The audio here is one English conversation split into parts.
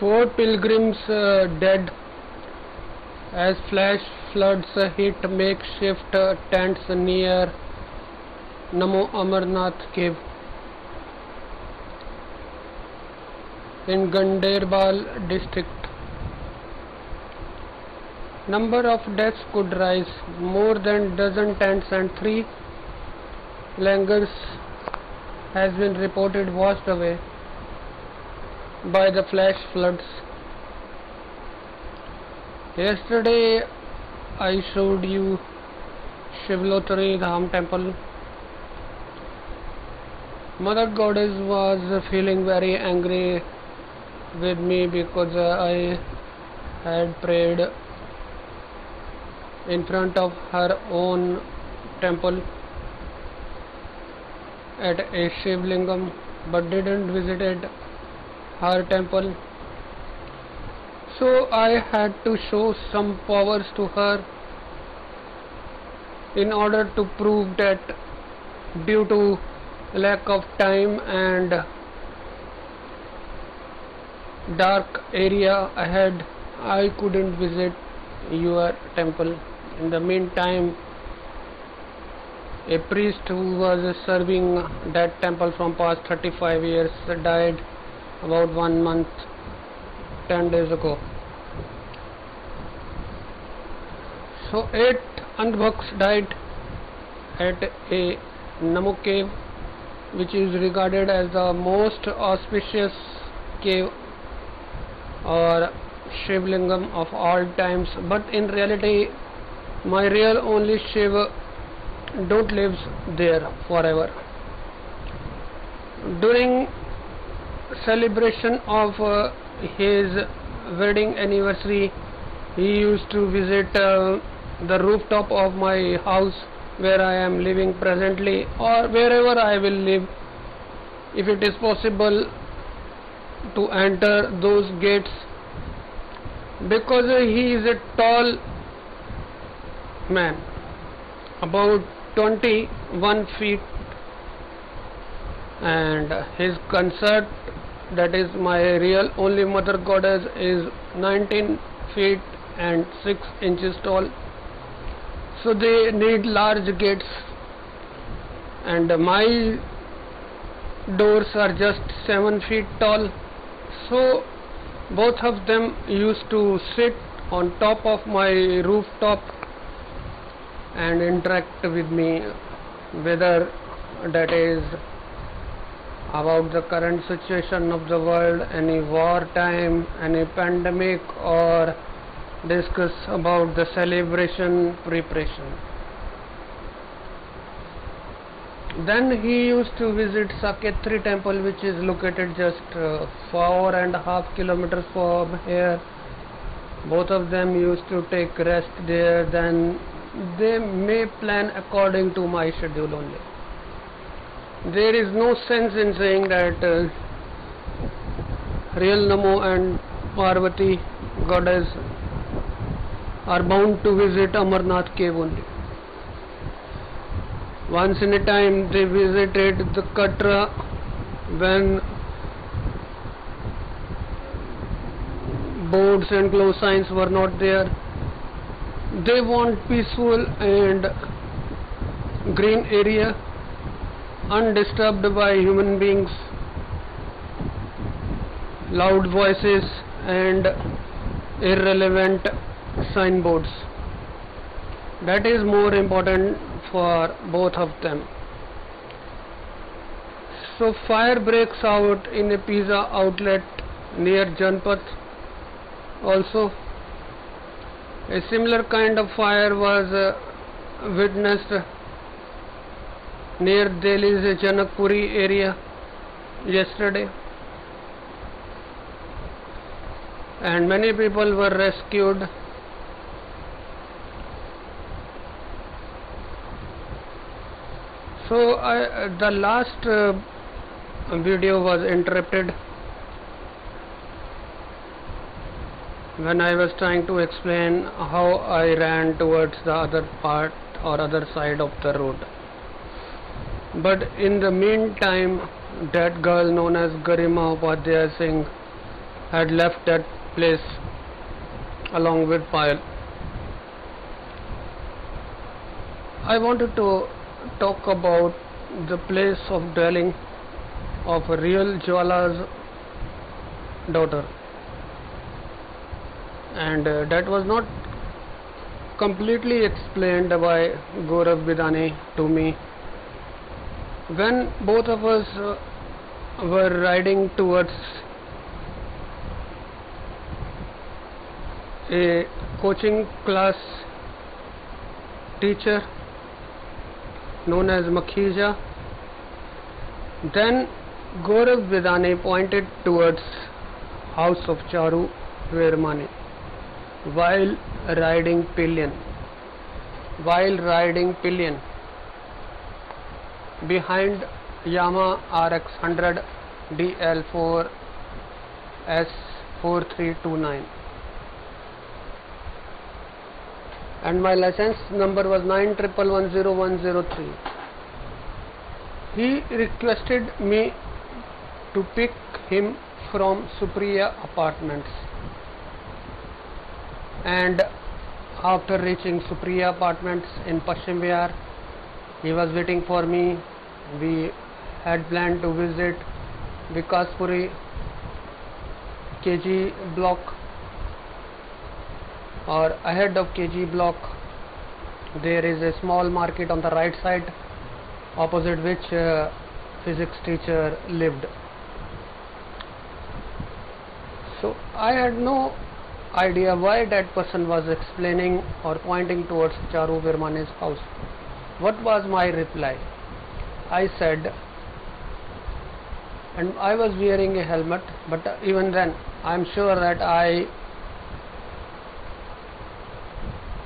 Four pilgrims dead as flash floods hit makeshift tents near Amarnath Cave. In Ganderbal district, number of deaths could rise. More than dozen tents and 3 langars has been reported washed away by the flash floods. Yesterday I showed you Shivlotari Dham temple. Mother Goddess was feeling very angry with me because I had prayed in front of her own temple at a Shivlingam, but didn't visit her temple. So I had to show some powers to her in order to prove that due to lack of time and dark area ahead, I couldn't visit your temple. In the meantime, a priest who was serving that temple from past 35 years died about 1 month, 10 days ago. So 8 Andhbhaks died at a Namo cave, which is regarded as the most auspicious cave or Shivlingam of all times, but in reality my real only Shiva don't lives there forever. During celebration of his wedding anniversary, he used to visit the rooftop of my house where I am living presently, or wherever I will live, if it is possible to enter those gates, because he is a tall man, about 21 feet, and his consort, that is my real only Mother Goddess, is 19 feet and 6 inches tall. So they need large gates, and my doors are just 7 feet tall. So both of them used to sit on top of my rooftop and interact with me, whether that is about the current situation of the world, any war time, any pandemic, or discuss about the celebration preparation. Then he used to visit Saketri temple, which is located just 4.5 kilometers from here. Both of them used to take rest there. Then they may plan according to my schedule only. There is no sense in saying that real Namo and Parvati Goddess are bound to visit Amarnath Cave only. Once in a time they visited the Katra when boards and close signs were not there. They want peaceful and green area, undisturbed by human beings, loud voices and irrelevant signboards. That is more important for both of them. So fire breaks out in a pizza outlet near Janpat also. A similar kind of fire was witnessed near Delhi's Janakpuri area yesterday, and many people were rescued. So the last video was interrupted when I was trying to explain how I ran towards the other part or other side of the road. But in the meantime, that girl known as Garima Upadhya Singh had left that place along with Payal. I wanted to talk about the place of dwelling of a real Jawala's daughter, and that was not completely explained by Gaurav Bidani to me. When both of us were riding towards a coaching class teacher known as Makhija, then Gaurav Bidani pointed towards house of Charu Virmani while riding pillion. Behind Yamaha RX100 DL4 S4329, and my license number was 9110103. He requested me to pick him from Supriya Apartments, and after reaching Supriya Apartments in Paschim Bihar, he was waiting for me. We had planned to visit Vikaspuri KG block, or ahead of KG block there is a small market on the right side, opposite which physics teacher lived. So I had no idea why that person was explaining or pointing towards Charu Virmani's house. What was my reply? I said, and I was wearing a helmet, but even then I am sure that I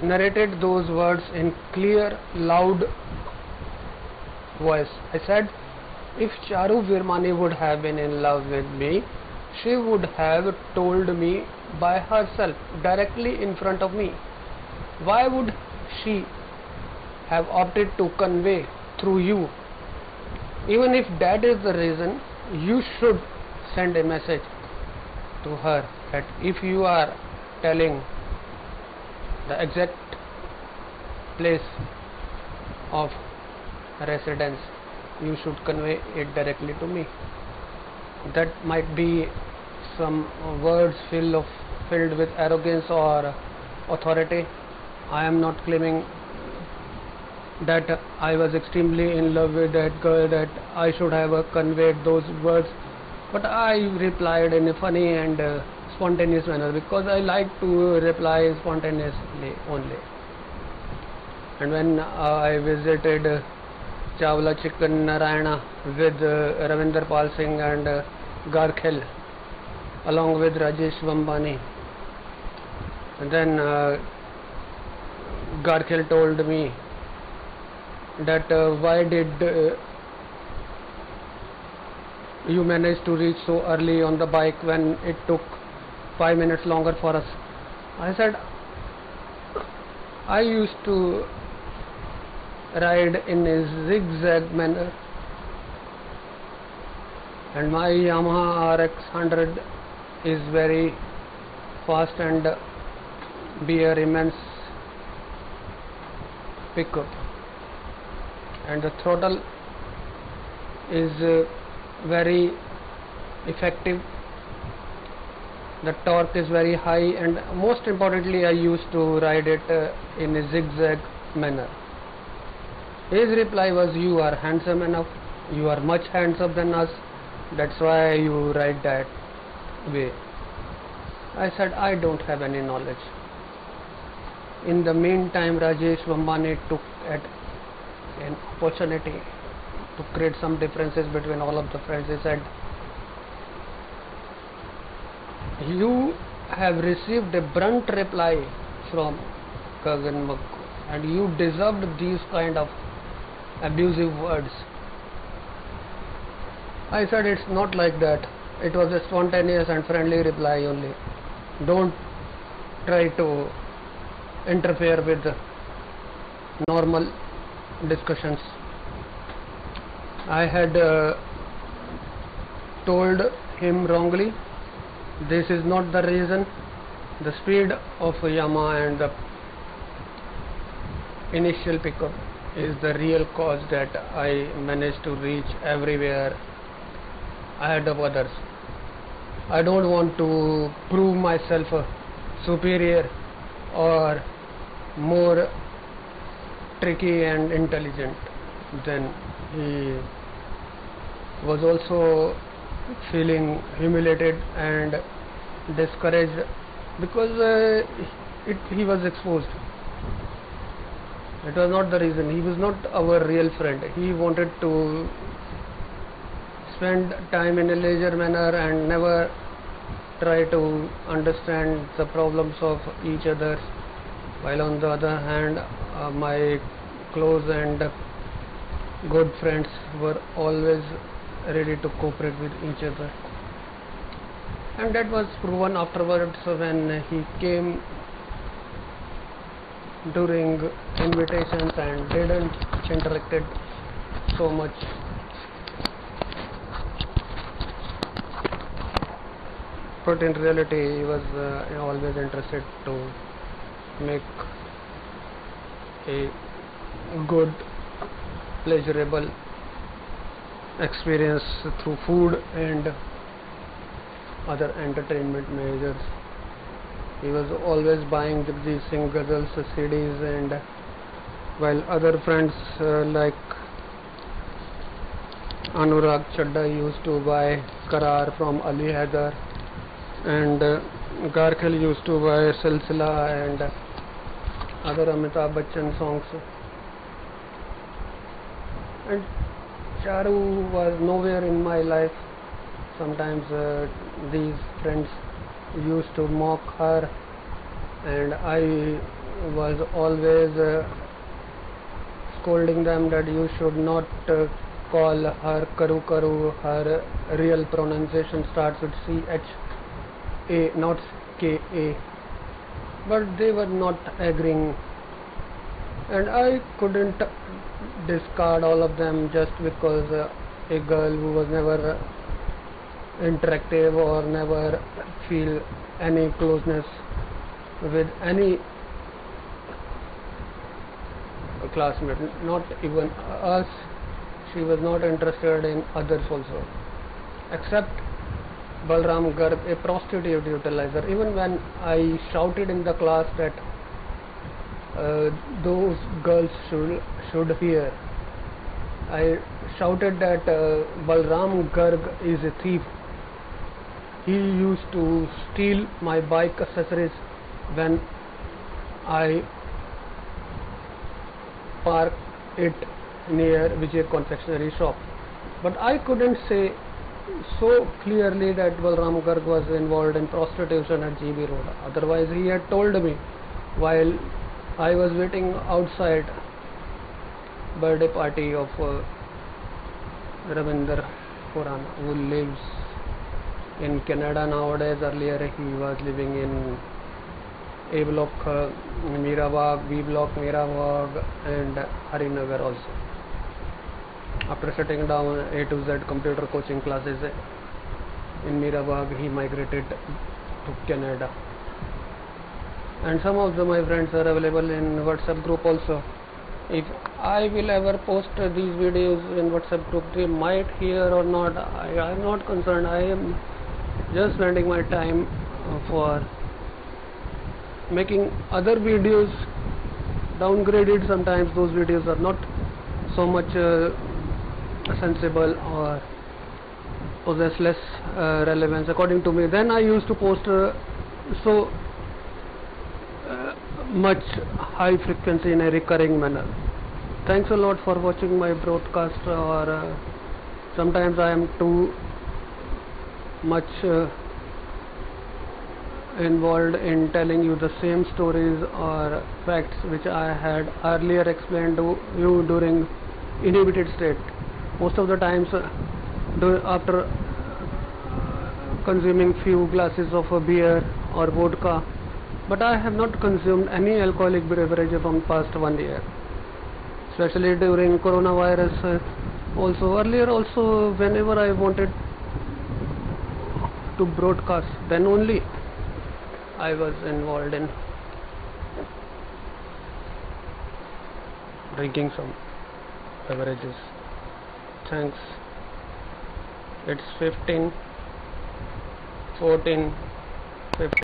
narrated those words in clear, loud voice. I said, if Charu Virmani would have been in love with me, she would have told me by herself, directly in front of me. Why would she have opted to convey through you? Even if that is the reason, you should send a message to her that if you are telling the exact place of residence, you should convey it directly to me. That might be some words filled with arrogance or authority. I am not claiming that I was extremely in love with that girl, that I should have conveyed those words, but I replied in a funny and spontaneous manner, because I like to reply spontaneously only. And when I visited Chawla Chicken, Naraina with Ravinder Pal Singh and Garkhail along with Rajesh Bhambani, and then Garkhail told me that why did you manage to reach so early on the bike when it took 5 minutes longer for us. I said, I used to ride in a zigzag manner, and my Yamaha RX100 is very fast and bear immense pickup, and the throttle is very effective, the torque is very high, and most importantly I used to ride it in a zigzag manner. His reply was, you are handsome enough, you are much handsome than us, that's why you ride that way. I said, I don't have any knowledge. In the meantime, Rajesh Bhambani took at an opportunity to create some differences between all of the friends. He said, you have received a blunt reply from Gagan Maggo, and you deserved these kind of abusive words. I said, it's not like that. It was a spontaneous and friendly reply only. Don't try to interfere with normal discussions. I had told him wrongly this is not the reason. The speed of Yamaha and the initial pickup is the real cause that I managed to reach everywhere ahead of others. I don't want to prove myself superior or more tricky and intelligent than he was. Also feeling humiliated and discouraged because he was exposed. It was not the reason. He was not our real friend. He wanted to spend time in a leisure manner and never try to understand the problems of each other, while on the other hand my close and good friends were always ready to cooperate with each other. And that was proven afterwards when he came during invitations and didn't interacted so much. But in reality he was always interested to make a good, pleasurable experience through food and other entertainment measures. He was always buying Jagjit Singh Ghazals CDs, and while other friends like Anurag Chadda used to buy Karar from Ali Haidar, and Garkhail used to buy Silsila and other Amitabh Bachchan songs. And Charu was nowhere in my life. Sometimes these friends used to mock her, and I was always scolding them that you should not call her Karu Karu. Her real pronunciation starts with CHA, not KA. But they were not agreeing, and I couldn't discard all of them just because a girl who was never interactive or never feel any closeness with any classmate, not even us. She was not interested in others also, except Balram Garg, a prostitute utilizer. Even when I shouted in the class that those girls should hear, I shouted that Balram Garg is a thief. He used to steal my bike accessories when I park it near Vijay confectionery shop. But I couldn't say so clearly that Balram Garg was involved in prostitution at GB Road. Otherwise he had told me while I was waiting outside birthday party of Ravinder Khurana, who lives in Canada nowadays. Earlier he was living in A block Mirabag, B block Mirabag, and Harinagar also. After shutting down A to Z computer coaching classes in Mirabag, he migrated to Canada. And some of my friends are available in WhatsApp group also. If I will ever post these videos in WhatsApp group, they might hear or not, I am not concerned. I am just spending my time for making other videos downgraded. Sometimes those videos are not so much sensible or possess less relevance according to me. Then I used to post so much high frequency in a recurring manner. Thanks a lot for watching my broadcast. Or sometimes I am too much involved in telling you the same stories or facts which I had earlier explained to you during inebriated state. Most of the times after consuming few glasses of beer or vodka, but I have not consumed any alcoholic beverage from past 1 year, especially during coronavirus. Also earlier also, whenever I wanted to broadcast, then only I was involved in drinking some beverages. Thanks. It's 15, 14, 15.